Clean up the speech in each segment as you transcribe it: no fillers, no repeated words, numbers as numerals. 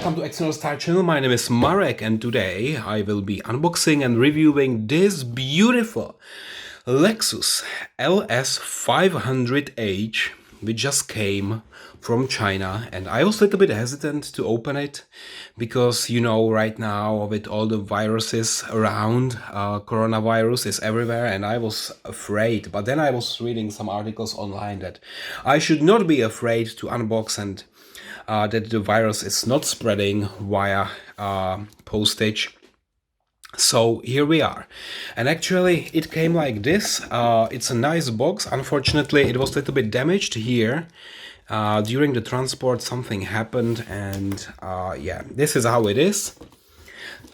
welcome to External Style channel. My name is Marek and today I will be unboxing and reviewing this beautiful Lexus LS500h which just came from China, and I was a little bit hesitant to open it because, you know, right now with all the viruses around, coronavirus is everywhere and I was afraid. But then I was reading some articles online that I should not be afraid to unbox and that the virus is not spreading via postage. So here we are, and actually it came like this. It's a nice box. Unfortunately it was a little bit damaged here. During the transport something happened, and yeah, this is how it is.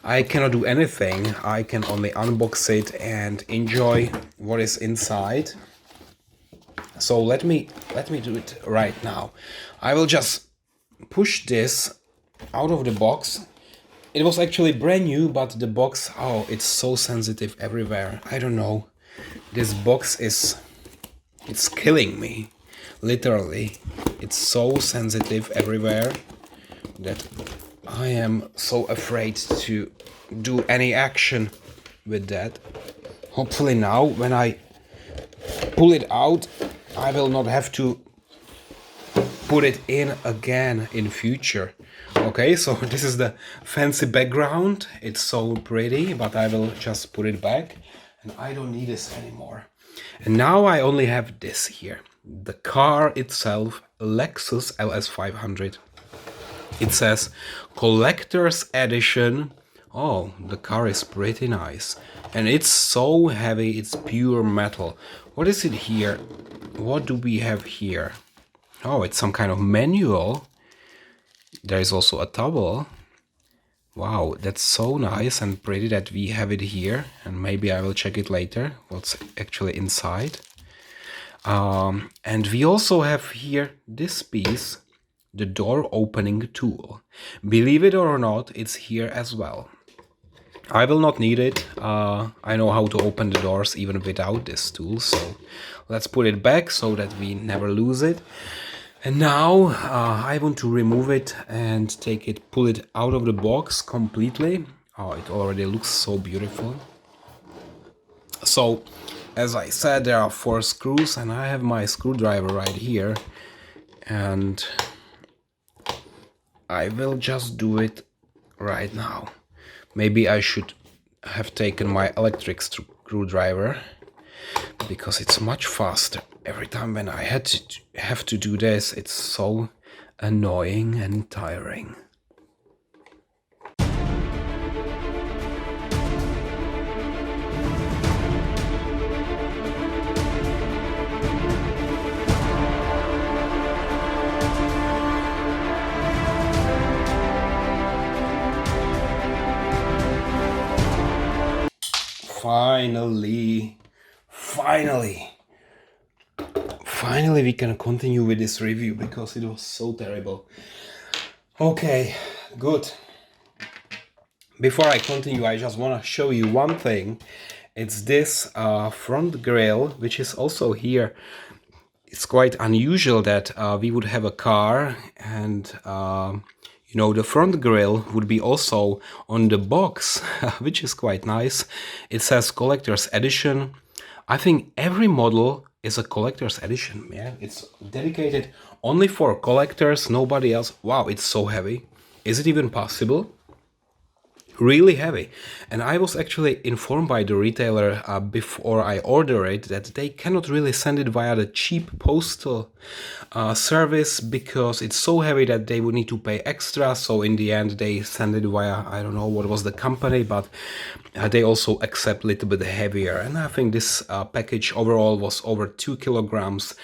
I cannot do anything. I can only unbox it and enjoy what is inside. So let me do it right now. I will just push this out of the box. It was actually brand new, but the box, oh, it's so sensitive everywhere. I don't know. This box it's killing me. Literally. It's so sensitive everywhere that I am so afraid to do any action with that. Hopefully now, when I pull it out, I will not have to put it in again in future. Okay, so this is the fancy background. It's so pretty, but I will just put it back and I don't need this anymore. And now I only have this here. The car itself, Lexus LS500. It says collector's edition. Oh, the car is pretty nice. And it's so heavy, it's pure metal. What is it here? What do we have here? Oh, it's some kind of manual. There is also a towel. Wow, that's so nice and pretty that we have it here. And maybe I will check it later, what's actually inside. And we also have here this piece, the door opening tool. Believe it or not, it's here as well. I will not need it. I know how to open the doors even without this tool. So let's put it back so that we never lose it. And now I want to remove it and pull it out of the box completely. Oh, it already looks so beautiful. So, as I said, there are 4 screws and I have my screwdriver right here. And I will just do it right now. Maybe I should have taken my electric screwdriver, because it's much faster. Every time when I have to do this, it's so annoying and tiring. Finally we can continue with this review, because it was so terrible. Okay, good. Before I continue, I just want to show you one thing. It's this front grille, which is also here. It's quite unusual that we would have a car and you know, the front grille would be also on the box, which is quite nice. It says collector's edition. I think every model is a collector's edition. Yeah, it's dedicated only for collectors, nobody else. Wow, it's so heavy. Is it even possible? Really heavy. And I was actually informed by the retailer before I order it that they cannot really send it via the cheap postal service, because it's so heavy that they would need to pay extra. So in the end they send it via, I don't know what was the company, but they also accept a little bit heavier. And I think this package overall was over 2 kilograms,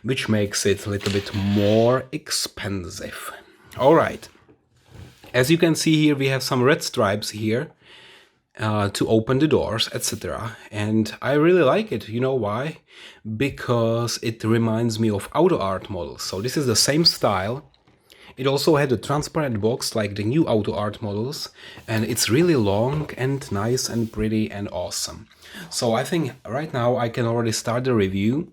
which makes it a little bit more expensive. All right. As you can see here, we have some red stripes here to open the doors, etc. And I really like it. You know why? Because it reminds me of auto art models. So this is the same style. It also had a transparent box like the new auto art models. And it's really long and nice and pretty and awesome. So I think right now I can already start the review.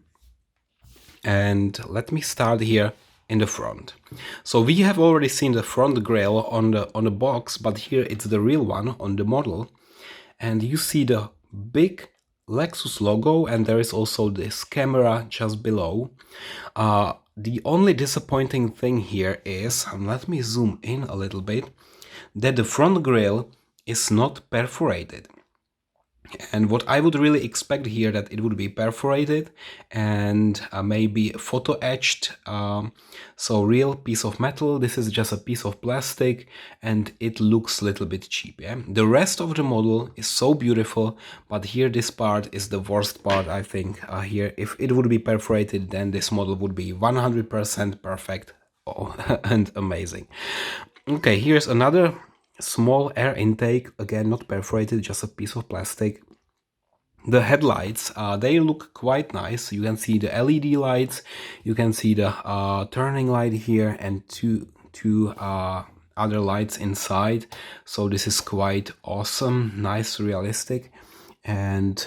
And let me start here in the front. So we have already seen the front grille on the box, but here it's the real one on the model. And you see the big Lexus logo, and there is also this camera just below. The only disappointing thing here is, and let me zoom in a little bit, that the front grille is not perforated. And what I would really expect here, that it would be perforated and maybe photo etched. So real piece of metal. This is just a piece of plastic, and it looks a little bit cheap. Yeah? The rest of the model is so beautiful, but here this part is the worst part, I think. Here, if it would be perforated, then this model would be 100% perfect and amazing. Okay, here's another small air intake, again not perforated, just a piece of plastic. The headlights, they look quite nice. You can see the LED lights, you can see the turning light here, and two other lights inside. So this is quite awesome, nice, realistic. And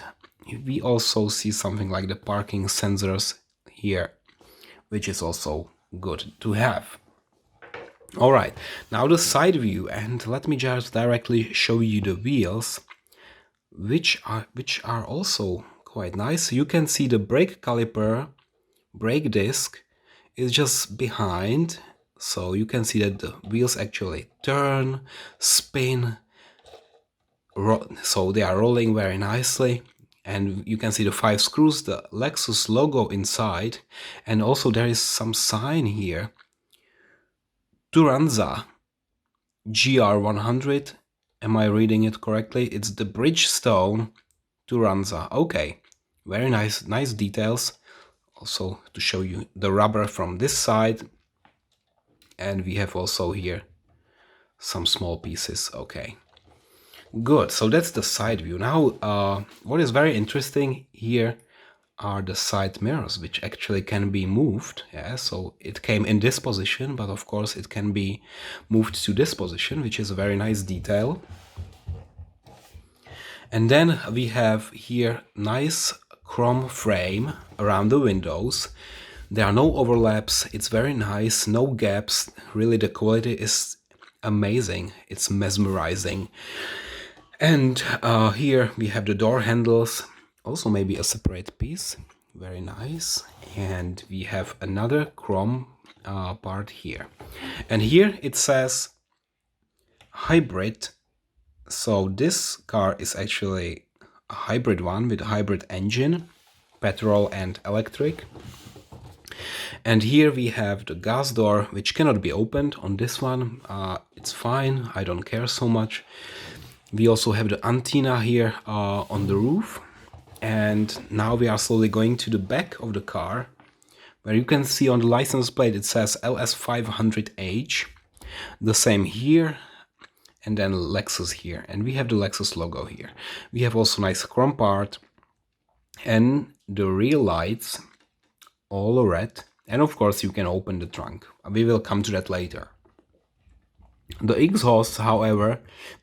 we also see something like the parking sensors here, which is also good to have. All right, now the side view, and let me just directly show you the wheels, which are also quite nice. You can see the brake caliper, brake disc is just behind, so you can see that the wheels actually turn, spin, so they are rolling very nicely. And you can see the 5 screws, the Lexus logo inside, and also there is some sign here, Turanza GR100. Am I reading it correctly? It's the Bridgestone Turanza. Okay, very nice details. Also to show you the rubber from this side. And we have also here some small pieces. Okay, good. So that's the side view. Now, what is very interesting here are the side mirrors, which actually can be moved. Yeah, so it came in this position, but of course it can be moved to this position, which is a very nice detail. And then we have here nice chrome frame around the windows. There are no overlaps, it's very nice, no gaps. Really, the quality is amazing, it's mesmerizing. And here we have the door handles, also maybe a separate piece, very nice. And we have another chrome part here. And here it says hybrid. So this car is actually a hybrid one with a hybrid engine, petrol and electric. And here we have the gas door, which cannot be opened on this one. It's fine, I don't care so much. We also have the antenna here on the roof. And now we are slowly going to the back of the car, where you can see on the license plate it says LS500h. The same here, and then Lexus here. And we have the Lexus logo here. We have also nice chrome part, and the rear lights, all red. And of course you can open the trunk. We will come to that later. The exhausts, however,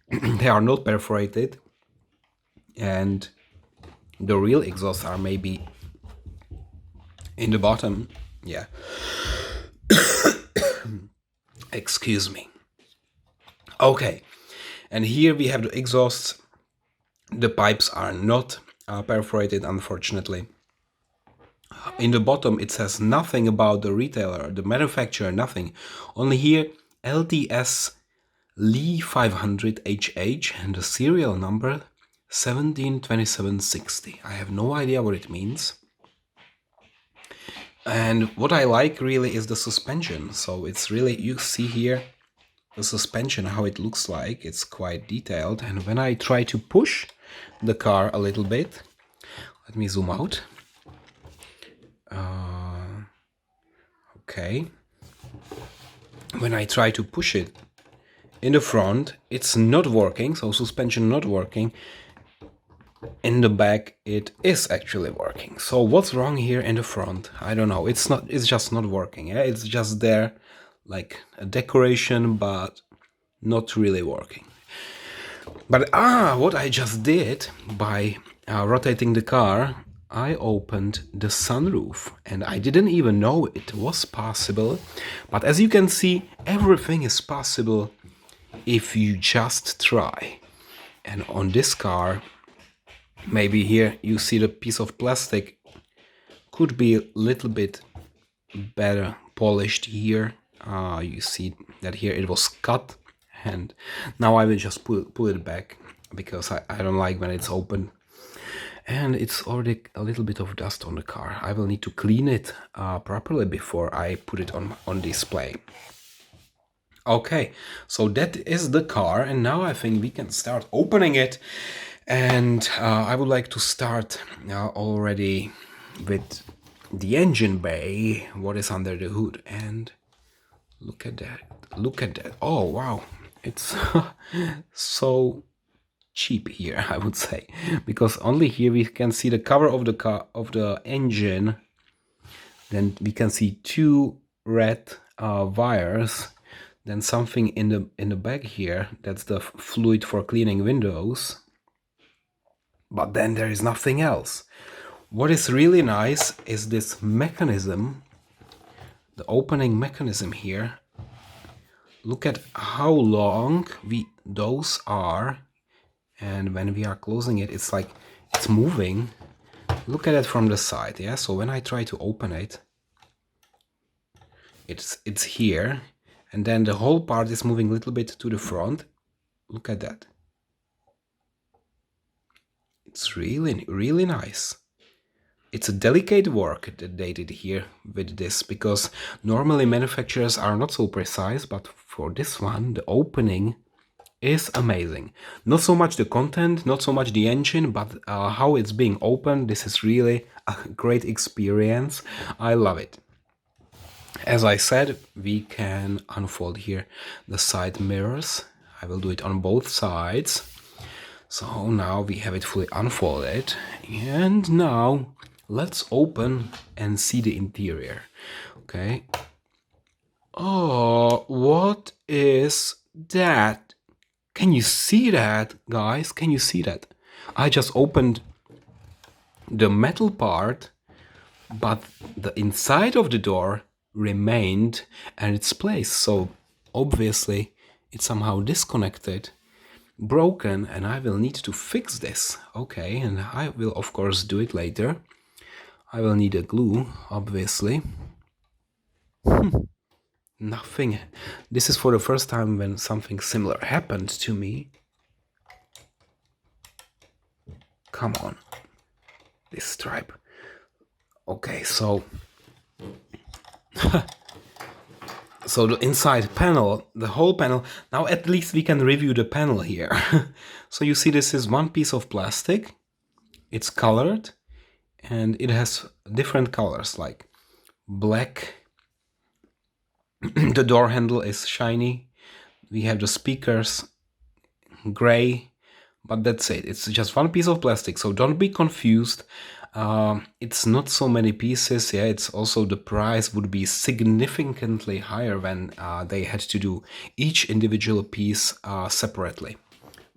they are not perforated, and the real exhausts are maybe in the bottom. Yeah. Excuse me. Okay, and here we have the exhausts. The pipes are not perforated, unfortunately. In the bottom it says nothing about the retailer, the manufacturer, nothing. Only here LTS LS500HH and the serial number 172760. I have no idea what it means. And what I like really is the suspension. So it's really, you see here the suspension, how it looks like. It's quite detailed. And when I try to push the car a little bit, let me zoom out. Okay. When I try to push it in the front, it's not working, so suspension not working. In the back, it is actually working. So what's wrong here in the front? I don't know. It's just not working. Yeah? It's just there like a decoration, but not really working. But what I just did by rotating the car, I opened the sunroof, and I didn't even know it was possible. But as you can see, everything is possible if you just try. And on this car, maybe here you see the piece of plastic could be a little bit better polished here. You see that here it was cut, and now I will just pull it back because I don't like when it's open. And it's already a little bit of dust on the car. I will need to clean it properly before I put it on display. Okay, so that is the car, and now I think we can start opening it. And I would like to start already with the engine bay, what is under the hood. And look at that, look at that. Oh wow, it's so cheap here, I would say, because only here we can see the cover of the car, of the engine. Then we can see two red wires, then something in the back here, that's the fluid for cleaning windows, but then there is nothing else. What is really nice is this mechanism, the opening mechanism here. Look at how long those are, and when we are closing it, it's like it's moving. Look at it from the side, yeah? So when I try to open it, it's here, and then the whole part is moving a little bit to the front. Look at that. It's really, really nice. It's a delicate work that they did here with this, because normally manufacturers are not so precise, but for this one, the opening is amazing. Not so much the content, not so much the engine, but how it's being opened. This is really a great experience. I love it. As I said, we can unfold here the side mirrors. I will do it on both sides. So now we have it fully unfolded, and now let's open and see the interior. Okay. Oh, what is that? Can you see that, guys? Can you see that? I just opened the metal part, but the inside of the door remained in its place. So obviously it's somehow disconnected, broken, and I will need to fix this. Okay, and I will of course do it later. I will need a glue, obviously. Nothing. This is for the first time when something similar happened to me. Come on. This stripe. Okay, so so the inside panel, the whole panel. Now at least we can review the panel here. So you see this is one piece of plastic. It's colored, and it has different colors like black. The door handle is shiny. We have the speakers gray, but that's it. It's just one piece of plastic, so don't be confused. It's not so many pieces. Yeah, it's also the price would be significantly higher when they had to do each individual piece separately.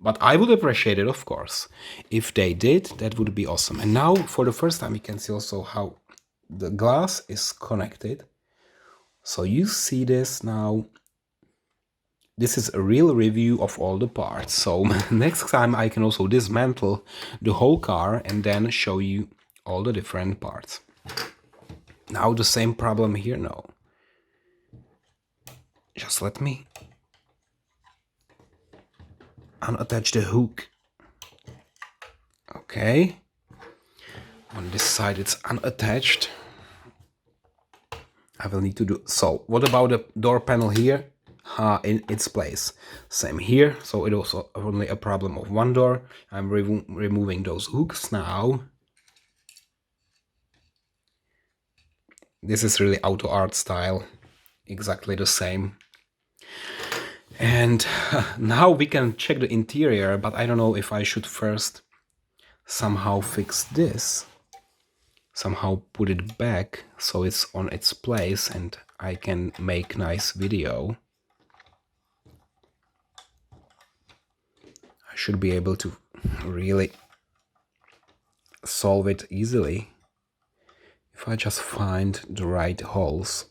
But I would appreciate it, of course. If they did, that would be awesome. And now, for the first time, you can see also how the glass is connected. So you see this now. This is a real review of all the parts. So next time I can also dismantle the whole car and then show you all the different parts. Now the same problem here? No. Just let me unattach the hook. Okay. On this side it's unattached. I will need to do so. What about the door panel here? In its place. Same here. So it was only a problem of one door. I'm removing those hooks now. This is really auto art style. Exactly the same. And now we can check the interior, but I don't know if I should first somehow fix this. Somehow put it back so it's on its place and I can make nice video. I should be able to really solve it easily if I just find the right holes.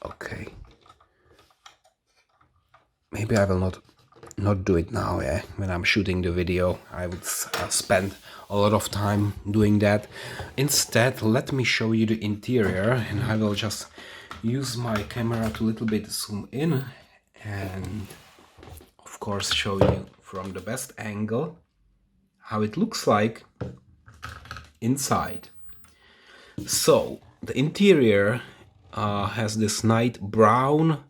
Okay. Maybe I will not do it now, yeah. When I'm shooting the video, I would spend a lot of time doing that. Instead, let me show you the interior, and I will just use my camera to a little bit zoom in and of course show you from the best angle how it looks like inside. So the interior has this nice brown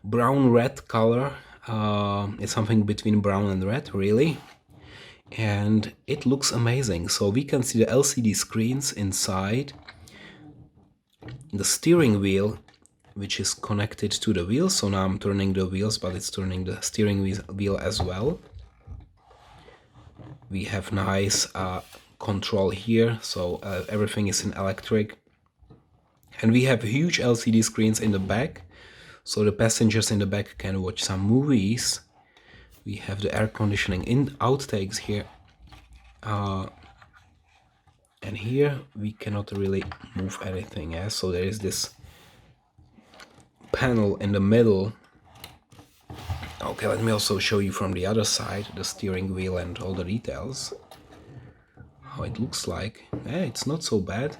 red color. It's something between brown and red, really, and it looks amazing. So we can see the LCD screens inside, the steering wheel, which is connected to the wheels. So now I'm turning the wheels, but it's turning the steering wheel as well. We have nice control here, so everything is in electric. And we have huge LCD screens in the back, so the passengers in the back can watch some movies. We have the air conditioning in outtakes here. And here we cannot really move anything, yeah? So there is this panel in the middle. Okay, let me also show you from the other side the steering wheel and all the details. How it looks like. Yeah, it's not so bad.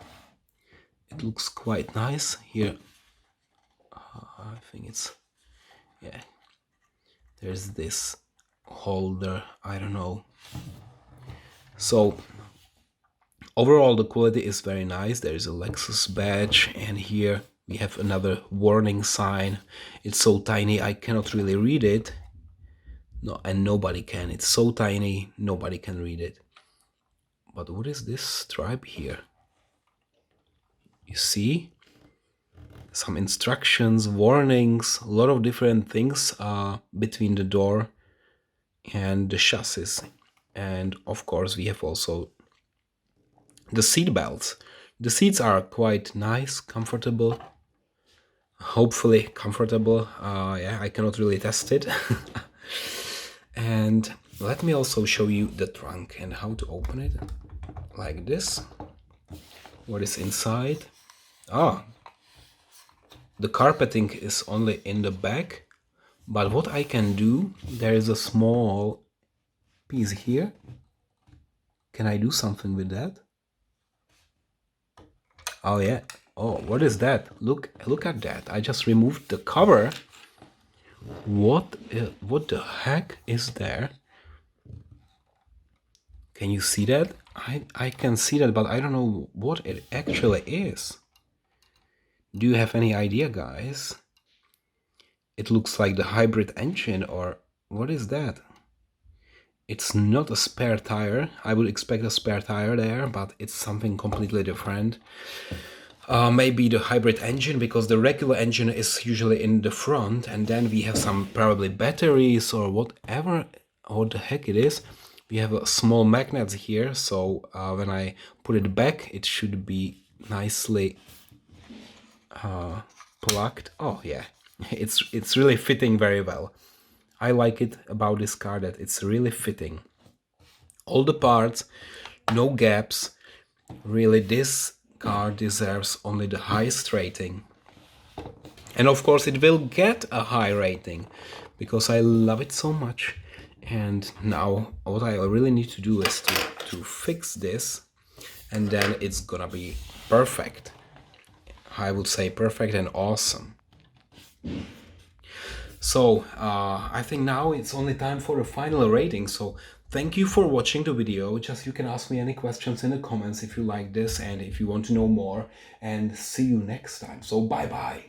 It looks quite nice here. I think it's, yeah. There's this holder, I don't know. So overall the quality is very nice. There is a Lexus badge, and here we have another warning sign. It's so tiny I cannot really read it. No, and nobody can. It's so tiny, nobody can read it. But what is this stripe here? You see? Some instructions, warnings, a lot of different things between the door and the chassis. And of course we have also the seat belts. The seats are quite nice, comfortable. Hopefully comfortable. Yeah, I cannot really test it. And let me also show you the trunk and how to open it. Like this. What is inside? The carpeting is only in the back, but what I can do, there is a small piece here. Can I do something with that? Oh yeah. Oh, what is that? Look at that. I just removed the cover. What the heck is there? Can you see that? I can see that, but I don't know what it actually is. Do you have any idea, guys? It looks like the hybrid engine, or what is that? It's not a spare tire. I would expect a spare tire there, but it's something completely different. Maybe the hybrid engine, because the regular engine is usually in the front, and then we have some probably batteries or whatever, what the heck it is. We have a small magnets here, so when I put it back, it should be nicely plugged. Oh yeah, it's really fitting very well. I like it about this car that it's really fitting. All the parts, no gaps. Really, this car deserves only the highest rating. And of course it will get a high rating because I love it so much. And now what I really need to do is to fix this, and then it's gonna be perfect. I would say perfect and awesome. So I think now it's only time for a final rating. So thank you for watching the video. Just you can ask me any questions in the comments if you like this and if you want to know more, and see you next time. So bye bye.